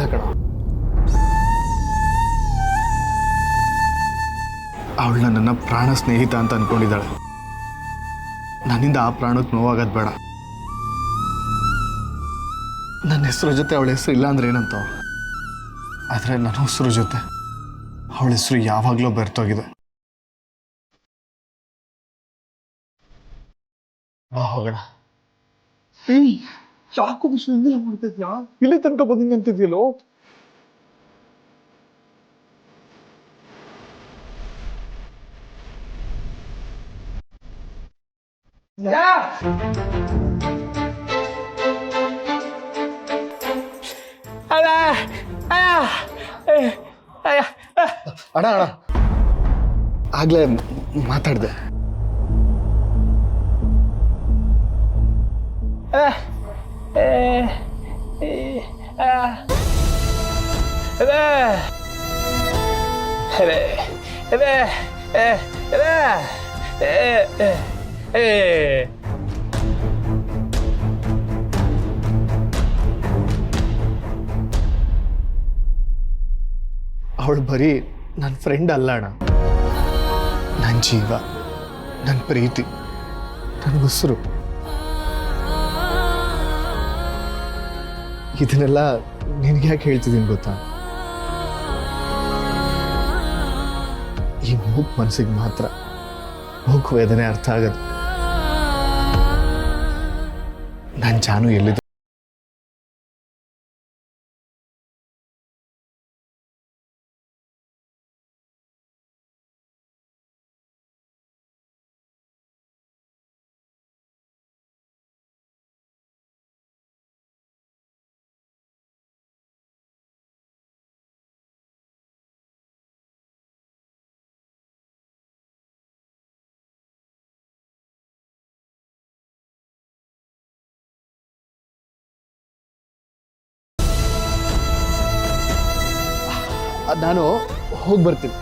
ಇಲ್ಲ ಕಣ, ಅವಳು ನನ್ನ ಪ್ರಾಣ ಸ್ನೇಹಿತ ಅಂತ ಅನ್ಕೊಂಡಿದ್ದಾಳೆ. ನನ್ನಿಂದ ಆ ಪ್ರಾಣಕ್ಕೆ ನೋವಾಗೋದು ಬೇಡ. ನನ್ನ ಹೆಸರು ಜೊತೆ ಅವಳ ಹೆಸರು ಇಲ್ಲ ಅಂದ್ರೆ ಏನಂತ, ಆದರೆ ನನ್ನ ಹೆಸರು ಜೊತೆ ಅವಳ ಹೆಸರು ಯಾವಾಗಲೂ ಬೆರ್ತೋಗಿದೆ. ಬಾ ಹೋಗೋಣ. ಯಾಕೋ ಸುಮ್ಮನೆ ಮಾಡ್ತಿದ್ಯಾ? ಇಲ್ಲಿ ತನಕ ಬಂದು ಅಂತಿದ್ಯಲ್ಲೋ. ಅಣ್ಣ ಅಣ್ಣ ಆಗ್ಲೇ ಮಾತಾಡ್ದೆ. ಅವಳು ಬರೀ ನನ್ನ ಫ್ರೆಂಡ್ ಅಲ್ಲ ಅಣ್ಣ, ನನ್ನ ಜೀವ, ನನ್ನ ಪ್ರೀತಿ, ನನ್ನ ಉಸಿರು. ಇದನ್ನೆಲ್ಲ ನಿನಗೆ ಯಾಕೆ ಹೇಳ್ತಿದ್ದೀನಿ ಗೊತ್ತಾ? ಈ ಮೂಕ್ ಮನಸ್ಸಿಗೆ ಮಾತ್ರ ಮೂಕ್ ವೇದನೆ ಅರ್ಥ ಆಗದು. ನನ್ನ ಜಾನು ಎಲ್ಲಿದೆ? ನಾನು ಹೋಗಿ ಬರ್ತೀನಿ.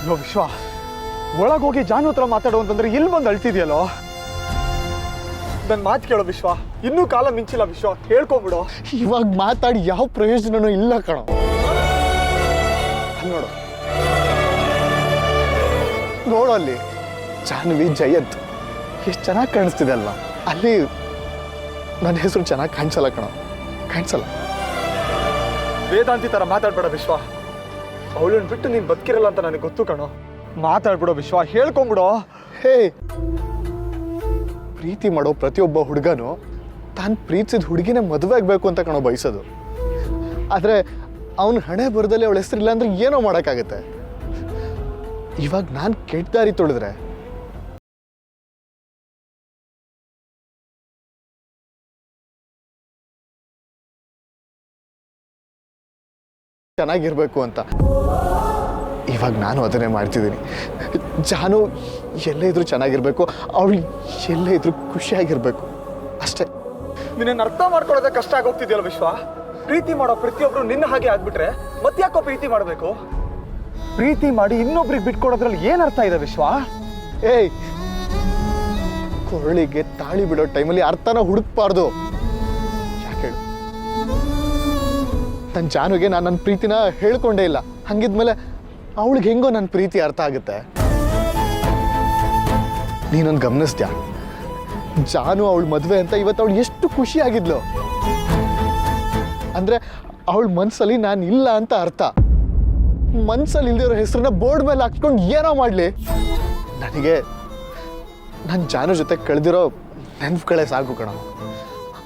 ವಿಶ್ವ, ಒಳಗೋಗಿ ಜಾನು ಹತ್ರ ಮಾತಾಡೋ ಅಂತಂದ್ರೆ ಇಲ್ಲಿ ಬಂದು ಅಳ್ತಿದ್ಯಲ್ಲೋ. ನನ್ನ ಮಾತು ಕೇಳೋ ವಿಶ್ವ, ಇನ್ನೂ ಕಾಲ ಮಿಂಚಿಲ್ಲ ವಿಶ್ವ, ಹೇಳ್ಕೊಂಬಿಡು. ಇವಾಗ ಮಾತಾಡಿ ಯಾವ ಪ್ರಯೋಜನನೂ ಇಲ್ಲ ಕಣೋ. ನೋಡು ನೋಡು ಅಲ್ಲಿ ಜಾನ್ವಿ, ಜಯಂತ್ ಎಷ್ಟು ಚೆನ್ನಾಗಿ ಕಾಣಿಸ್ತಿದೆ ಅಲ್ವಾ? ಅಲ್ಲಿ ನನ್ನ ಹೆಸರು ಚೆನ್ನಾಗಿ ಕಾಣಿಸಲ್ಲ ಕಣೋ, ಕಾಣಿಸಲ್ಲ. ವೇದಾಂತಿ ಥರ ಮಾತಾಡ್ಬೇಡ ವಿಶ್ವ. ಅವಳನ್ನ ಬಿಟ್ಟು ನೀನು ಬದುಕಿರಲ್ಲ ಅಂತ ನನಗೆ ಗೊತ್ತು ಕಣೋ. ಮಾತಾಡ್ಬಿಡೋ ವಿಶ್ವ, ಹೇಳ್ಕೊಂಬಿಡೋ. ಹೇ, ಪ್ರೀತಿ ಮಾಡೋ ಪ್ರತಿಯೊಬ್ಬ ಹುಡುಗನು ತಾನು ಪ್ರೀತಿಸಿದ ಹುಡುಗಿನೇ ಮದುವೆ ಆಗಬೇಕು ಅಂತ ಕಣೋ ಬಯಸೋದು. ಆದರೆ ಅವನ ಹಣೆ ಬರದಲ್ಲಿ ಅವಳ ಹೆಸರಿಲ್ಲ ಅಂದ್ರೆ ಏನೋ ಮಾಡೋಕ್ಕಾಗತ್ತೆ. ಇವಾಗ ನಾನು ಕೆಟ್ಟ ದಾರಿ ತುಳಿದ್ರೆ ಚೆನ್ನಾಗಿರ್ಬೇಕು ಅಂತ ಇವಾಗ ನಾನು ಅದನ್ನೇ ಮಾಡ್ತಿದ್ದೀನಿ. ಜಾನು ಎಲ್ಲೇ ಇದ್ರೂ ಚೆನ್ನಾಗಿರ್ಬೇಕು, ಅವಳು ಎಲ್ಲೇ ಇದ್ರೂ ಖುಷಿಯಾಗಿರ್ಬೇಕು ಅಷ್ಟೇ. ನಿನ್ನ ಅರ್ಥ ಮಾಡ್ಕೊಳ್ಳೋದೇ ಕಷ್ಟ ಆಗೋಗ್ತಿದ್ಯಲ್ಲ ವಿಶ್ವ. ಪ್ರೀತಿ ಮಾಡೋ ಪ್ರತಿಯೊಬ್ರು ನಿನ್ನ ಹಾಗೆ ಆಗ್ಬಿಟ್ರೆ ಮತ್ತ್ಯಾಕೋ ಪ್ರೀತಿ ಮಾಡಬೇಕು? ಪ್ರೀತಿ ಮಾಡಿ ಇನ್ನೊಬ್ರಿಗೆ ಬಿಟ್ಕೊಡೋದ್ರಲ್ಲಿ ಏನ್ ಅರ್ಥ ಇದೆ ವಿಶ್ವ? ಏಯ್, ಕೊರಳಿಗೆ ತಾಳಿ ಬಿಡೋ ಟೈಮಲ್ಲಿ ಅರ್ಥನ ಹುಡುಕ್ಬಾರ್ದು. ಯಾಕೆ ಹೇಳು? ನನ್ನ ಜಾನುಗೆ ನಾನು ನನ್ನ ಪ್ರೀತಿನ ಹೇಳ್ಕೊಂಡೇ ಇಲ್ಲ. ಹಂಗಿದ್ಮೇಲೆ ಅವಳಿಗೆ ಹೆಂಗೋ ನನ್ನ ಪ್ರೀತಿ ಅರ್ಥ ಆಗುತ್ತೆ? ನೀನೊಂದು ಗಮನಿಸ್ದ್ಯಾ? ಜಾನು ಅವಳ ಮದುವೆ ಅಂತ ಇವತ್ತು ಅವಳು ಎಷ್ಟು ಖುಷಿಯಾಗಿದ್ಲು ಅಂದ್ರೆ ಅವಳ ಮನ್ಸಲ್ಲಿ ನಾನು ಇಲ್ಲ ಅಂತ ಅರ್ಥ. ಮನ್ಸಲ್ಲಿ ಇಲ್ದಿರೋ ಹೆಸರನ್ನ ಬೋರ್ಡ್ ಮೇಲೆ ಹಾಕ್ಕೊಂಡು ಏನೋ ಮಾಡಲಿ, ನನಗೆ ನನ್ನ ಜಾನು ಜೊತೆ ಕಳೆದಿರೋ ನೆನಪುಗಳೇ ಸಾಕು ಕಣ.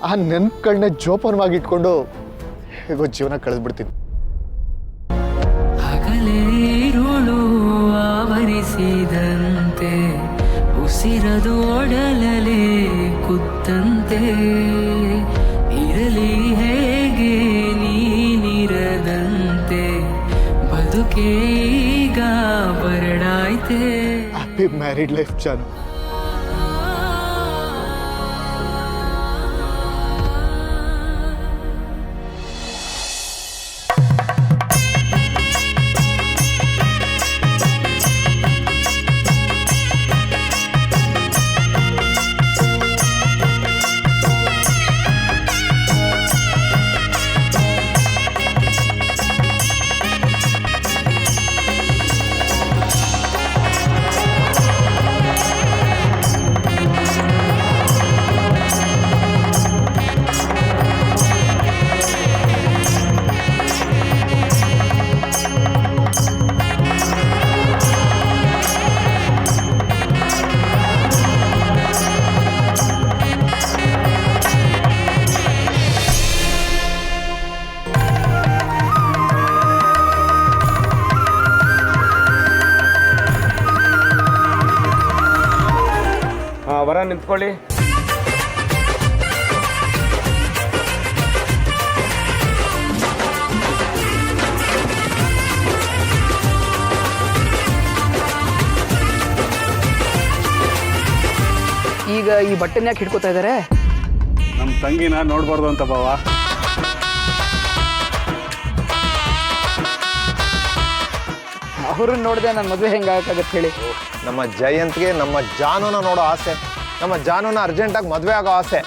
ಆ ನೆನಪುಗಳನ್ನೇ ಜೋಪಾನವಾಗಿ ಇಟ್ಕೊಂಡು ಹೇಗೋ ಜೀವನ ಕಳೆದ್ಬಿಡ್ತೀನಿ. ಹಗಲೇರುಳು ಆವರಿಸಿದಂತೆ ಉಸಿರದು ಒಡಲಲೆ ಕುತ್ತಂತೆ ಇರಲಿ ಹೇಗೆ ನೀನಿರದಂತೆ ಬದುಕೀಗ ಬರಡಾಯ್ತೆ. ಹ್ಯಾಪಿ ಮ್ಯಾರಿಡ್ ಲೈಫ್ ಜಾನು. ವರ ನಿಂತ್ಕೊಳ್ಳಿ. ಈಗ ಈ ಬಟ್ಟೆನ ಯಾಕೆ ಹಿಡ್ಕೋತಾ ಇದ್ದಾರೆ? ನಮ್ಮ ತಂಗಿನ ನೋಡ್ಬಾರ್ದು ಅಂತ ಬಾವ. ಅವ್ರನ್ನ ನೋಡಿದೆ ನನ್ನ ಮದುವೆ ಹೆಂಗಾಗತ್ತೆ ಹೇಳಿ? ನಮ್ಮ ಜಯಂತ್ಗೆ ನಮ್ಮ ಜಾನುನ ನೋಡೋ ಆಸೆ, ನಮ್ಮ ಜಾನುನ ಅರ್ಜೆಂಟಾಗಿ ಮದುವೆ ಆಗೋ ಆಸೆ.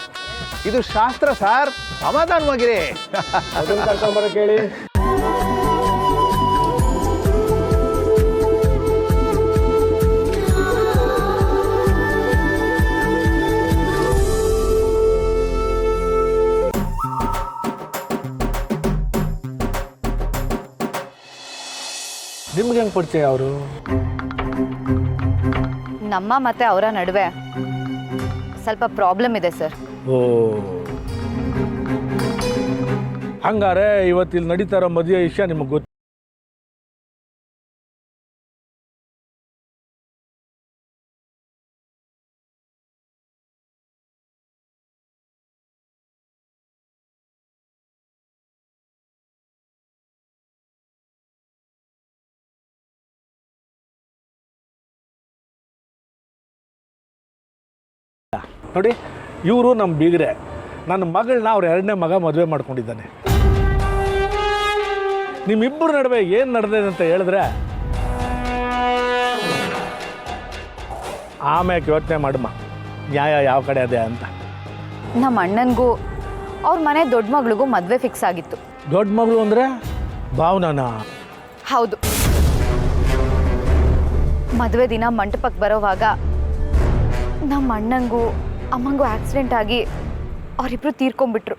ಇದು ಶಾಸ್ತ್ರ ಸರ್, ಸಮಾಧಾನವಾಗಿರಿ. ಅದನ್ನ ಕರ್ಕೊಂಬರ ಕೇಳಿ. ನಿಮ್ಗೆ ಹೆಂಗೆ ಪರಿಚಯ ಅವರು? ನಮ್ಮ ಮತ್ತೆ ಅವರ ನಡುವೆ ಸ್ವಲ್ಪ ಪ್ರಾಬ್ಲಮ್ ಇದೆ ಸರ್. ಓ, ಹಂಗಾರೆ ಇವತ್ತಿಲ್ಲಿ ನಡೀತಾ ಇರೋ ಮದುವೆ ವಿಷಯ ನಿಮಗೆ ಗೊತ್ತು? ನೋಡಿ, ಇವರು ನಮ್ಮ ಬೀಗರೆ. ನನ್ನ ಮಗಳನ್ನ ಅವ್ರ ಎರಡನೇ ಮಗ ಮದುವೆ ಮಾಡ್ಕೊಂಡಿದ್ದಾನೆ. ನಿಮ್ಮಿಬ್ಬರ ನಡುವೆ ಏನು ನಡೆದಿದೆ ಅಂತ ಹೇಳಿದ್ರೆ ಆಮ್ಯಾಕೆ ಯೋಚನೆ ಮಾಡಮ್ಮ, ನ್ಯಾಯ ಯಾವ ಕಡೆ ಅದೇ ಅಂತ. ನಮ್ಮ ಅಣ್ಣನಿಗೂ ಅವ್ರ ಮನೆ ದೊಡ್ಡ ಮಗಳಿಗೂ ಮದುವೆ ಫಿಕ್ಸ್ ಆಗಿತ್ತು. ದೊಡ್ಡ ಮಗಳು ಅಂದರೆ ಭಾವನಾ? ಹೌದು. ಮದುವೆ ದಿನ ಮಂಟಪಕ್ಕೆ ಬರೋವಾಗ ನಮ್ಮ ಅಣ್ಣಂಗೂ ಅಮ್ಮಂಗೂ ಆಕ್ಸಿಡೆಂಟ್ ಆಗಿ ಅವರಿಬ್ರು ತೀರ್ಕೊಂಡ್ಬಿಟ್ರು.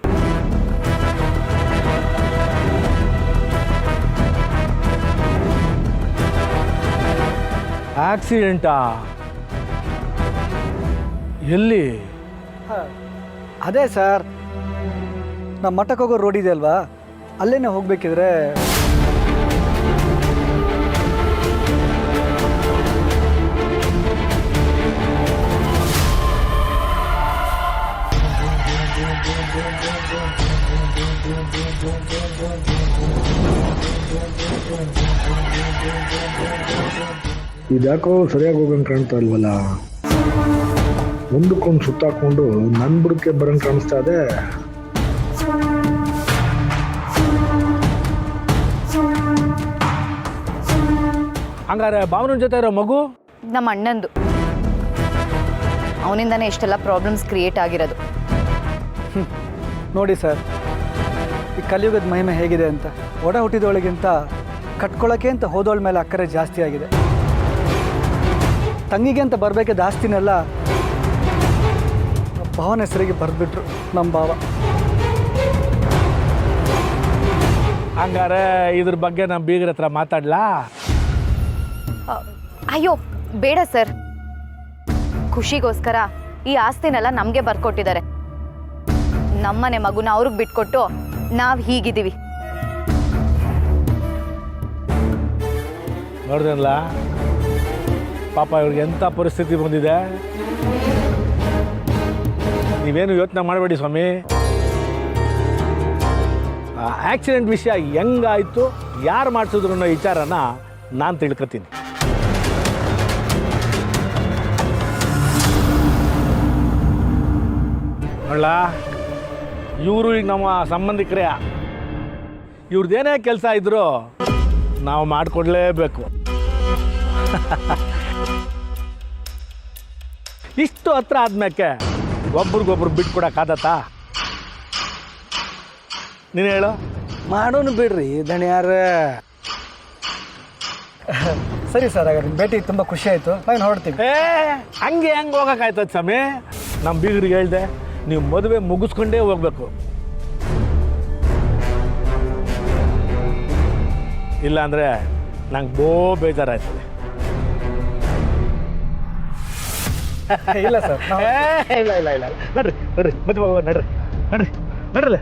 ಆಕ್ಸಿಡೆಂಟಾ? ಎಲ್ಲಿ? ಅದೇ ಸರ್, ನಮ್ಮ ಮಠಕ್ಕೆ ಹೋಗೋ ರೋಡ್ ಇದೆ ಅಲ್ವಾ, ಅಲ್ಲೇನೆ ಹೋಗ್ಬೇಕಿದ್ರೆ ಇದ್ಯಾಕೋ ಸರಿಯಾಗಿ ಹೋಗಂಗೆ ಕಾಣ್ತಾ ಇಲ್ವಲ್ಲ. ಮುಂದಕ್ಕೊಂದು ಸುತ್ತಾಕೊಂಡು ನನ್ನ ಬುಡಕ್ಕೆ ಬರಂಗೆ ಕಾಣಿಸ್ತಾ ಇದೆ. ಹಂಗಾರೆ ಭಾವನ ಜೊತೆ ಇರೋ ಮಗು ನಮ್ಮ ಅಣ್ಣಂದು. ಅವನಿಂದನೇ ಇಷ್ಟೆಲ್ಲ ಪ್ರಾಬ್ಲಮ್ಸ್ ಕ್ರಿಯೇಟ್ ಆಗಿರೋದು. ನೋಡಿ ಸರ್, ಈ ಕಲಿಯುಗದ ಮಹಿಮೆ ಹೇಗಿದೆ ಅಂತ. ಒಡ ಹುಟ್ಟಿದವಳಿಗಿಂತ ಕಟ್ಕೊಳ್ಳೋಕೆ ಅಂತ ಹೋದವಳ ಮೇಲೆ ಅಕ್ಕರೆ ಜಾಸ್ತಿ ಆಗಿದೆ. ತಂಗಿಗೆ ಅಂತ ಬರಬೇಕಿದ್ದ ಆಸ್ತಿನೆಲ್ಲ ಭಾವನ ಹೆಸರಿಗೆ ಬರೆದ್ಬಿಟ್ರು ನಮ್ಮ ಭಾವ. ಹಂಗಾರೆ ಇದ್ರ ಬಗ್ಗೆ ನಮ್ಮ ಬೀಗರ ಹತ್ರ ಮಾತಾಡ್ಲಾ? ಅಯ್ಯೋ ಬೇಡ ಸರ್, ಖುಷಿಗೋಸ್ಕರ ಈ ಆಸ್ತಿನೆಲ್ಲ ನಮಗೆ ಬರ್ಕೊಟ್ಟಿದ್ದಾರೆ. ನಮ್ಮನೆ ಮಗುನ ಅವ್ರಿಗೆ ಬಿಟ್ಕೊಟ್ಟು ನಾವು ಹೀಗಿದ್ದೀವಿ. ನೋಡ್ದಲ್ಲ ಪಾಪ, ಇವ್ರಿಗೆ ಎಂಥ ಪರಿಸ್ಥಿತಿ ಬಂದಿದೆ. ನೀವೇನು ಯೋಚನೆ ಮಾಡಬೇಡಿ ಸ್ವಾಮಿ. ಆಕ್ಸಿಡೆಂಟ್ ವಿಷಯ ಹೆಂಗಾಯ್ತು, ಯಾರು ಮಾಡಿಸಿದ್ರು ಅನ್ನೋ ವಿಚಾರನ ನಾನು ತಿಳ್ಕೊತೀನಿ. ನೋಡ್ಲ, ಇವರು ಈಗ ನಮ್ಮ ಸಂಬಂಧಿಕರೇ. ಇವ್ರದ್ದೇನೇ ಕೆಲಸ ಇದ್ದರೂ ನಾವು ಮಾಡಿಕೊಡ್ಲೇಬೇಕು. ಇಷ್ಟು ಹತ್ರ ಆದ್ಮೇಲೆ ಒಬ್ರಿಗೊಬ್ರು ಬಿಟ್ಕೊಡಕ್ಕಾದತ್ತಾ? ನೀನು ಹೇಳು. ಮಾಡೋನು ಬಿಡ್ರಿ ದಣಿಯಾರ. ಸರಿ ಸರ್, ಹಾಗಾದ್ರೆ ನಿಮ್ಮ ಭೇಟಿ ತುಂಬ ಖುಷಿ ಆಯಿತು. ನಾನು ಹೊರಡ್ತೀನಿ. ಹಂಗೆ ಹೆಂಗೆ ಹೋಗೋಕ್ಕಾಯ್ತದ ಸ್ವಾಮಿ? ನಮ್ಮ ಬೀಗರಿಗೆ ಹೇಳ್ದೆ, ನೀವು ಮದುವೆ ಮುಗಿಸ್ಕೊಂಡೇ ಹೋಗ್ಬೇಕು. ಇಲ್ಲಾಂದರೆ ನಂಗೆ ಬೇಜಾರಾಯ್ತದೆ. ಇಲ್ಲ ಸರ್, ಇಲ್ಲ ಇಲ್ಲ ಇಲ್ಲ, ನಡ್ರಿ ನಡ್ರಿ ಮದುವೆ ಹೋಗೋಣ, ನಡ್ರಿ ನಡ್ರಿ ನಡ್ರಲ್ಲ.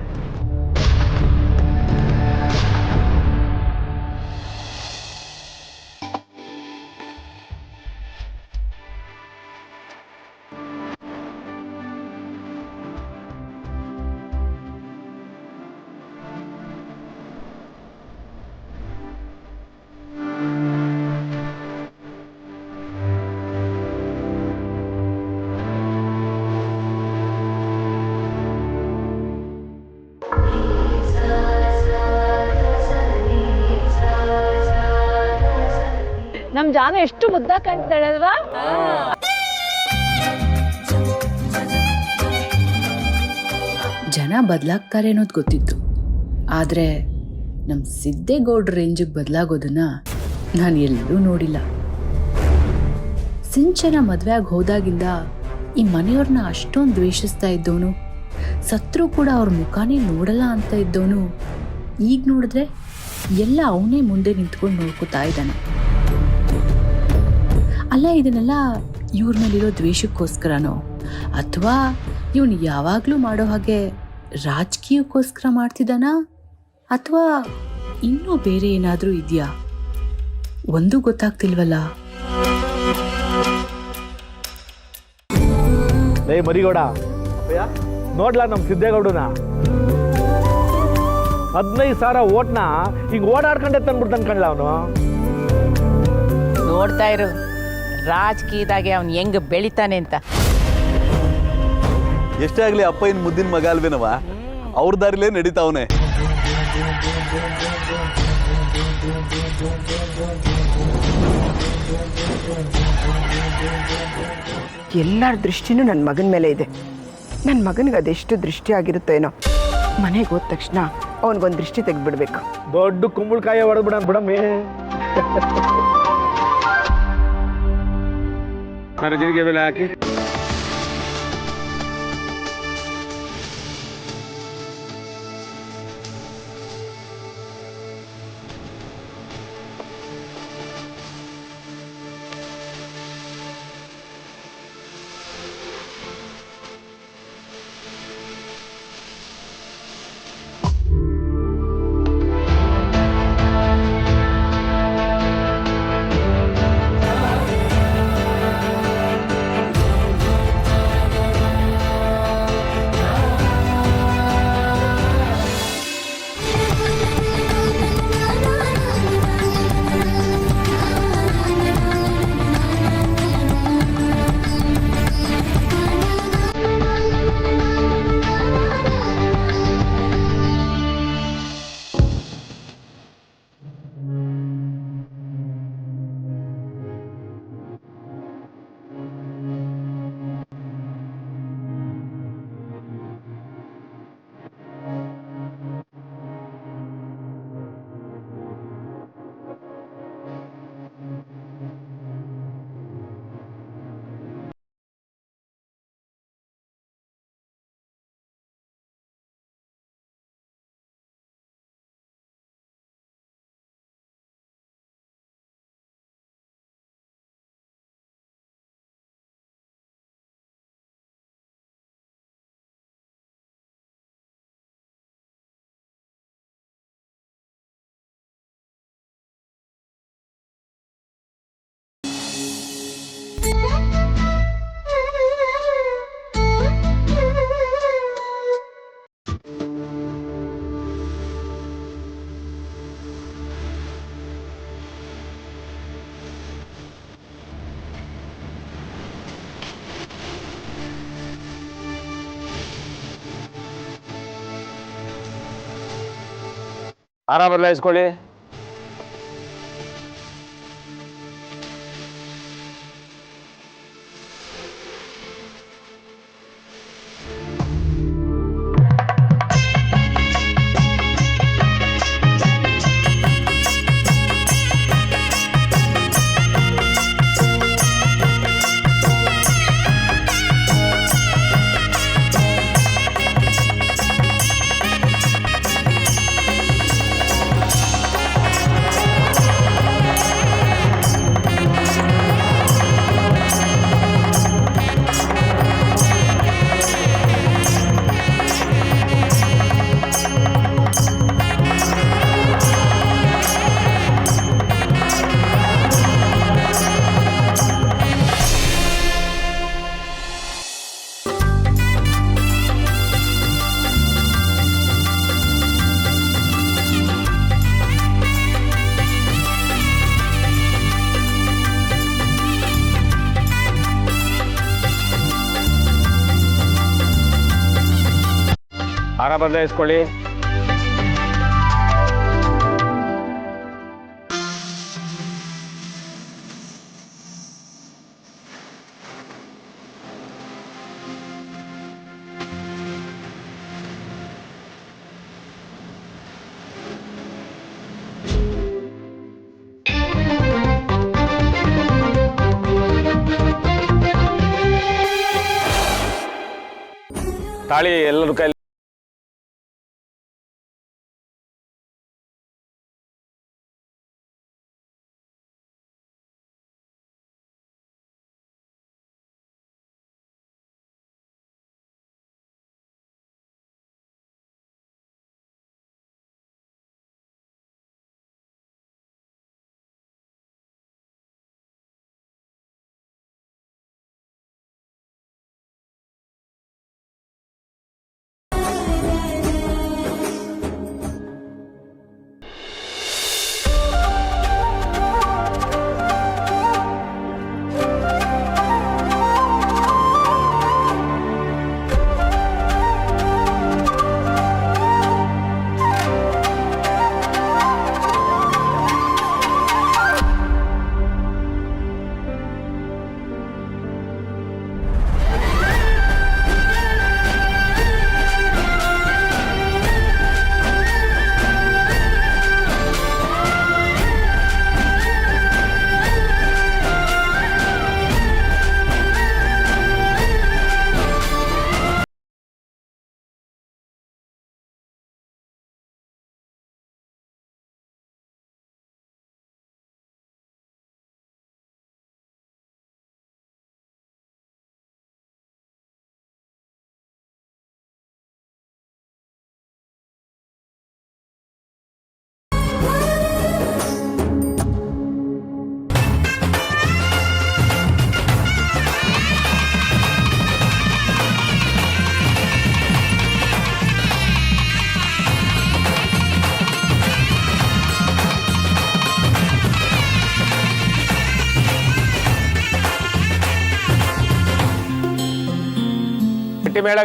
ನಮ್ ಜಾನು ಎಷ್ಟು ಮುದ್ದಾಗಿ ಕಾಣ್ತಾಳೆ ಅಲ್ವಾ? ಜನ ಬದಲಾಗ್ತಾರೆ ಅನ್ನೋದು ಗೊತ್ತಿತ್ತು, ಆದರೆ ನಮ್ಮ ಸಿದ್ದೇಗೌಡ್ರ ರೇಂಜಿಗೆ ಬದಲಾಗೋದನ್ನ ನಾನು ಎಲ್ಲೂ ನೋಡಿಲ್ಲ. ಸಿಂಚನ ಮದುವೆಯಾಗಿ ಹೋದಾಗಿಂದ ಈ ಮನೆಯವ್ರನ್ನ ಅಷ್ಟೊಂದು ದ್ವೇಷಿಸ್ತಾ ಇದ್ದವನು, ಸತ್ರು ಕೂಡ ಅವ್ರ ಮುಖಾನೇ ನೋಡಲ್ಲ ಅಂತ ಇದ್ದವನು, ಈಗ ನೋಡಿದ್ರೆ ಎಲ್ಲ ಅವನೇ ಮುಂದೆ ನಿಂತ್ಕೊಂಡು ನೋಡ್ಕೋತಾ ಇದ್ದಾನೆ. ಅಲ್ಲ, ಇದನ್ನೆಲ್ಲ ಇವ್ರ ಮೇಲಿರೋ ದ್ವೇಷಕ್ಕೋಸ್ಕರನೋ ಅಥವಾ ಇವನು ಯಾವಾಗಲೂ ಮಾಡೋ ಹಾಗೆ ರಾಜಕೀಯಕ್ಕೋಸ್ಕರ ಮಾಡ್ತಿದ್ದಾನ ಅಥವಾ ಇನ್ನೂ ಬೇರೆ ಏನಾದರೂ ಇದೆಯಾ? ಒಂದೂ ಗೊತ್ತಾಗ್ತಿಲ್ವಲ್ಲ. ಲೇ ಮರಿಗೌಡ, ನೋಡ್ಲಾ ನಮ್ಮ ಸಿದ್ದೇಗೌಡನ 15,000 ಓಟ್ನ ಹಿಂಗೆ ಓಡಾಡ್ಕೊಂಡೆ ತಂದ್ಬಿಡ್ತಾನೆ ಕಣ್ಲ ಅವನು. ನೋಡ್ತಾ ಇರು ರಾಜಕೀಯದಾಗೆ ಅವ್ನು ಹೆಂಗ್ ಬೆಳಿತಾನೆ ಅಂತ. ಎಷ್ಟೇ ಆಗ್ಲಿ ಅಪ್ಪ ಇನ್ ಮುದ್ದಿನ ಮಗ ಅಲ್ವೇನವ, ಅವ್ರ ದಾರಿಲೇ ನಡೀತಾವನೆ. ಎಲ್ಲರ ದೃಷ್ಟಿನೂ ನನ್ನ ಮಗನ ಮೇಲೆ ಇದೆ. ನನ್ನ ಮಗನಿಗೆ ಅದೆಷ್ಟು ದೃಷ್ಟಿ ಆಗಿರುತ್ತೋ ಏನೋ. ಮನೆಗೆ ಹೋದ ತಕ್ಷಣ ಅವನಿಗೊಂದು ದೃಷ್ಟಿ ತೆಗೆದ್ಬಿಡ್ಬೇಕು. ದೊಡ್ಡ ಕುಂಬಳಕಾಯಿ ಹೊಡೆದ್ಬಿಡ ಬಿಡಮ್ಮಿ. ಜೀರಿಗೆ ಬೆಲೆ ಹಾಕಿ ಹಾರ ಬದಲಾಯಿಸ್ಕೊಳ್ಳಿ. ಹಾರ ಬದಲಾಯಿಸ್ಕೊಳ್ಳಿ. ತಾಳಿ ಎಲ್ಲರ ಕೈ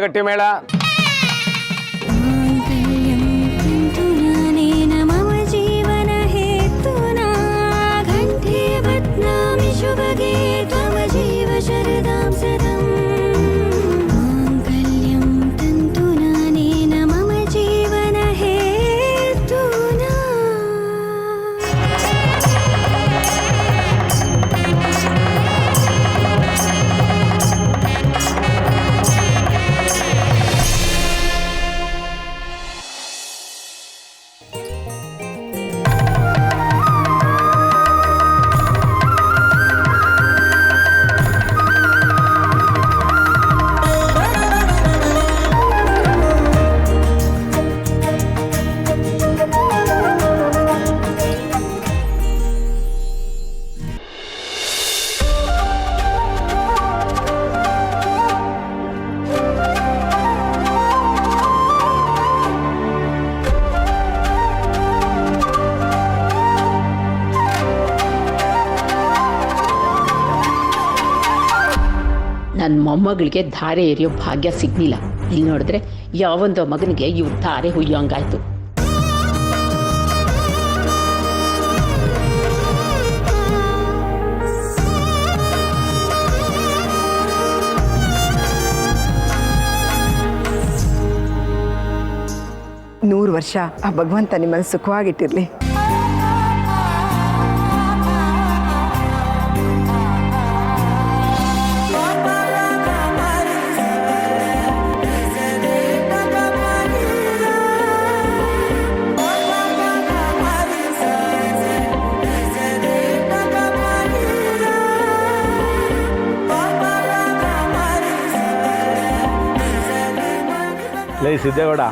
ಗಟ್ಟಿ ಮೇಳ ಮಮ ಜೀವನ ಹೇತುನಾ ಘಂಟೆ ಬದ್ನಾಮಿ ಶುಭಗೆ ತ್ವಮ ಜೀವ ಶರದಾಂ ಸದಂ ಮಾಂಗಲ್ಯಂ ತಂತುನಾನೇನ ಮಮ ಜೀವನ ಹೇತುನಾ. ನನ್ನ ಮೊಮ್ಮಗಳಿಗೆ ಧಾರೆ ಎರಿಯೋ ಭಾಗ್ಯ ಸಿಗ್ಲಿಲ್ಲ. ಇಲ್ಲಿ ನೋಡಿದ್ರೆ ಯಾವೊಂದೋ ಮಗನಿಗೆ ಇವ್ರು ಧಾರೆ ಹುಯ್ಯೋಂಗಾಯ್ತು. ನೂರು ವರ್ಷ ಆ ಭಗವಂತ ನಿಮ್ಮನ್ನು ಸುಖವಾಗಿಟ್ಟಿರಲಿ. ಲೈ ಸಿದ್ದೇಗೌಡ,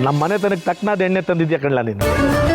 ನಮ್ಮ ಮನೆ ತನಕ ತಕ್ಕನಾದ ಎಣ್ಣೆ ತಂದಿದ್ಯಾ ಕಣ್ಲ ನೀನು.